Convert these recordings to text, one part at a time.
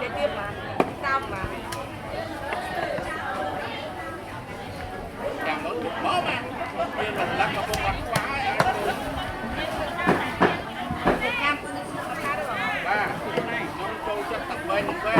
để tiếp mà sao mà càng lớn chút bó mà bây giờ lắc mà không lắc quá ba nông câu cho tập bên về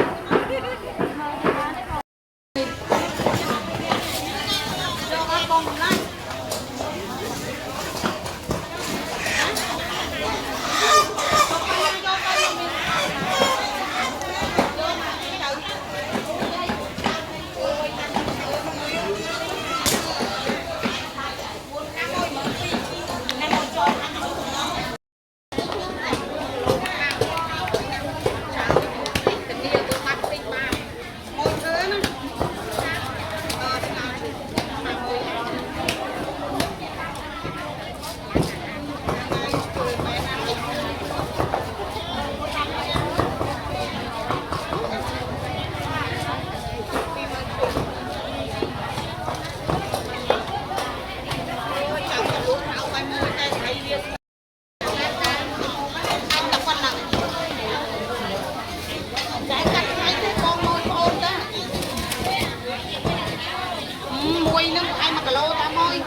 mùi nó ai mà cả lô ta môi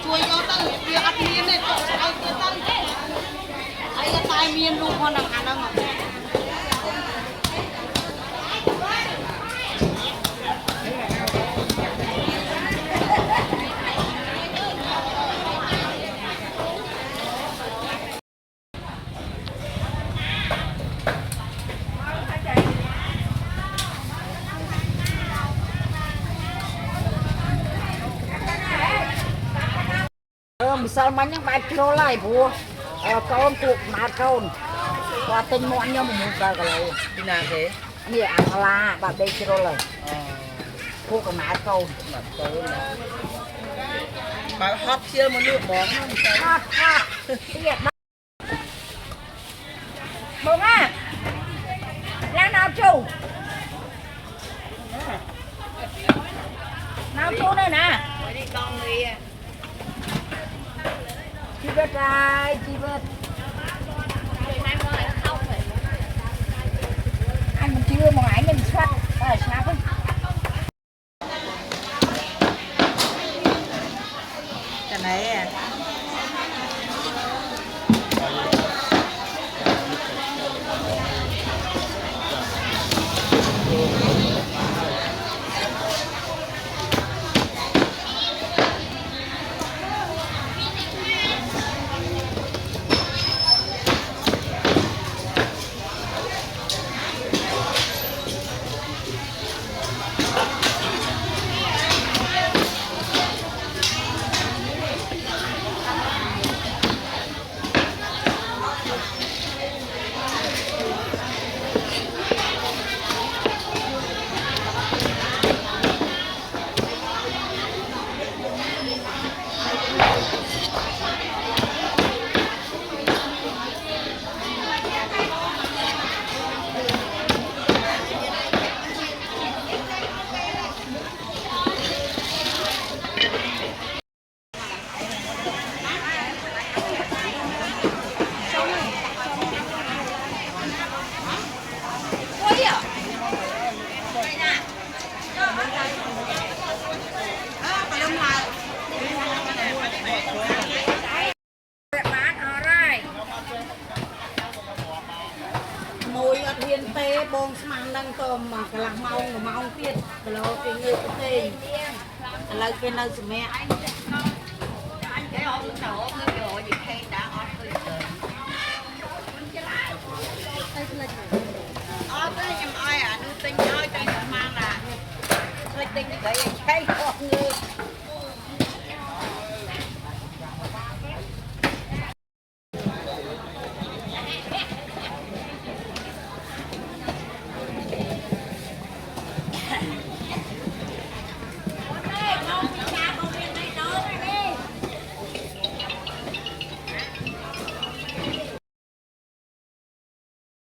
chui vô tư kia ăn miên này tổ ai kia tư ai cái tai miên luôn con đằng ăn đâu mà mình sao mà những bài kilo lại bùa con cuộc mà con qua tinh mọn nhau mình ra cái này đi nào thế nè ăn la bạn đây kilo lại cuộc cái mà con bà hot chia một nước bóng hot bông à đang nào chú đây nè chị biết ai chị biết anh chưa một ngày mình soát snap ấy cái này mùi ở thiên tê bông mang đang tôm mà cái làng mau tiết cái lô cái người cái tê là cái nơi mẹ